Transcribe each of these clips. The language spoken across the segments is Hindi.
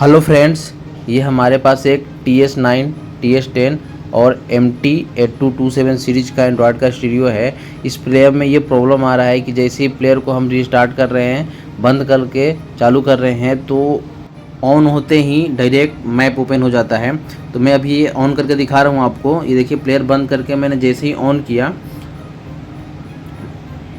हेलो फ्रेंड्स, ये हमारे पास एक TS9, TS10 और MT8227 सीरीज का एंड्रॉयड का स्टीरियो है। इस प्लेयर में ये प्रॉब्लम आ रहा है कि जैसे ही प्लेयर को हम रिस्टार्ट कर रहे हैं, बंद करके चालू कर रहे हैं तो ऑन होते ही डायरेक्ट मैप ओपन हो जाता है। तो मैं अभी ये ऑन करके दिखा रहा हूँ आपको। ये देखिए, प्लेयर बंद करके मैंने जैसे ही ऑन किया,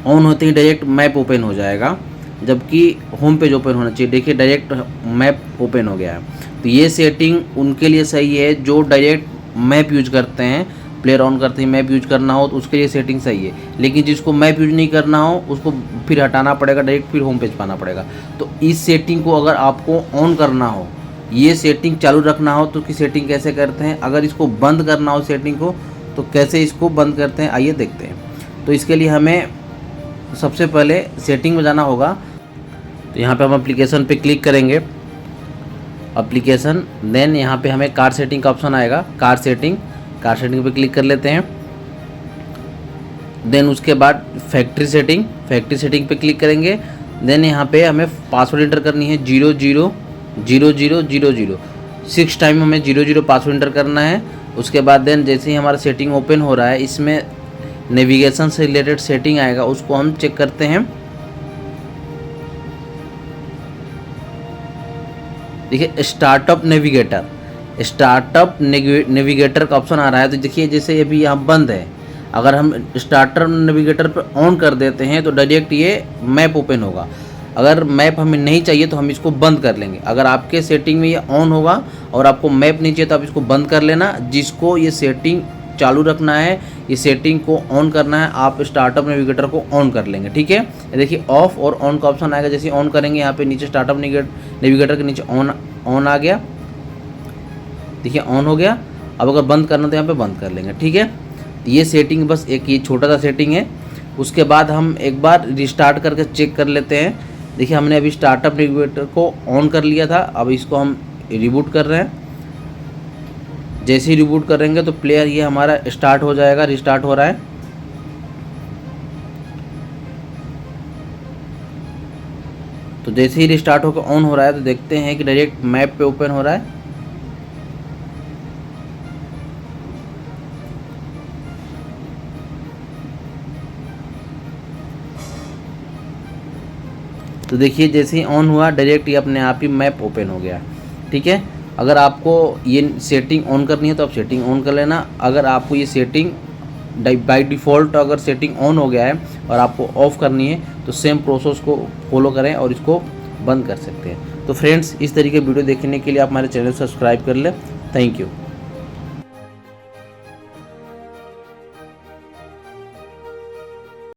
ऑन होते ही डायरेक्ट मैप ओपन हो जाएगा, जबकि होम पेज ओपन होना चाहिए। देखिए, डायरेक्ट मैप ओपन हो गया है। तो ये सेटिंग उनके लिए सही है जो डायरेक्ट मैप यूज करते हैं। प्लेयर ऑन करते ही मैप यूज करना हो तो उसके लिए सेटिंग सही है, लेकिन जिसको मैप यूज नहीं करना हो उसको फिर हटाना पड़ेगा, डायरेक्ट फिर होम पेज पाना पड़ेगा। तो इस सेटिंग को अगर आपको ऑन करना हो, ये सेटिंग चालू रखना हो, तो उसकी सेटिंग कैसे करते हैं। अगर इसको बंद करना हो सेटिंग को, तो कैसे इसको बंद करते हैं, आइए देखते हैं। तो इसके लिए हमें सबसे पहले सेटिंग में जाना होगा। तो यहाँ पे हम एप्लीकेशन पे क्लिक करेंगे, एप्लीकेशन, देन यहाँ पे हमें कार सेटिंग का ऑप्शन आएगा। कार सेटिंग पे क्लिक कर लेते हैं। देन उसके बाद फैक्ट्री सेटिंग पे क्लिक करेंगे। देन यहाँ पे हमें पासवर्ड इंटर करनी है 000000। 6 टाइम हमें 00 पासवर्ड इंटर करना है। उसके बाद देन जैसे ही हमारा सेटिंग ओपन हो रहा है, इसमें नेविगेशन से रिलेटेड सेटिंग आएगा, उसको हम चेक करते हैं। देखिए, स्टार्टअप नेविगेटर का ऑप्शन आ रहा है। तो देखिए, जैसे अभी यहाँ बंद है, अगर हम स्टार्टर नेविगेटर पर ऑन कर देते हैं तो डायरेक्ट ये मैप ओपन होगा। अगर मैप हमें नहीं चाहिए तो हम इसको बंद कर लेंगे। अगर आपके सेटिंग में ये ऑन होगा और आपको मैप नहीं चाहिए तो आप इसको बंद कर लेना। जिसको ये सेटिंग चालू रखना है, ये सेटिंग को ऑन करना है, आप स्टार्टअप नेविगेटर को ऑन कर लेंगे। ठीक है, देखिए ऑफ और ऑन का ऑप्शन आएगा। जैसे ऑन करेंगे, यहाँ पे नीचे स्टार्टअप नेविगेटर के नीचे ऑन आ गया। देखिए, ऑन हो गया। अब अगर बंद करना तो यहाँ पे बंद कर लेंगे। ठीक है, ये सेटिंग बस एक ये छोटा सा सेटिंग है। उसके बाद हम एक बार रिस्टार्ट करके चेक कर लेते हैं। देखिए, हमने अभी स्टार्टअप नेविगेटर को ऑन कर लिया था, अब इसको हम रिबूट कर रहे हैं। जैसे ही रिबूट करेंगे तो प्लेयर ये हमारा स्टार्ट हो जाएगा, रिस्टार्ट हो रहा है। तो जैसे ही रिस्टार्ट होकर ऑन हो रहा है तो देखते हैं कि डायरेक्ट मैप पे ओपन हो रहा है। तो देखिए, जैसे ही ऑन हुआ डायरेक्ट ये अपने आप ही मैप ओपन हो गया। ठीक है, अगर आपको ये सेटिंग ऑन करनी है तो आप सेटिंग ऑन कर लेना। अगर आपको ये सेटिंग बाय डिफ़ॉल्ट अगर सेटिंग ऑन हो गया है और आपको ऑफ़ करनी है तो सेम प्रोसेस को फॉलो करें और इसको बंद कर सकते हैं। तो फ्रेंड्स, इस तरीके वीडियो देखने के लिए आप हमारे चैनल सब्सक्राइब कर लें। Thank you.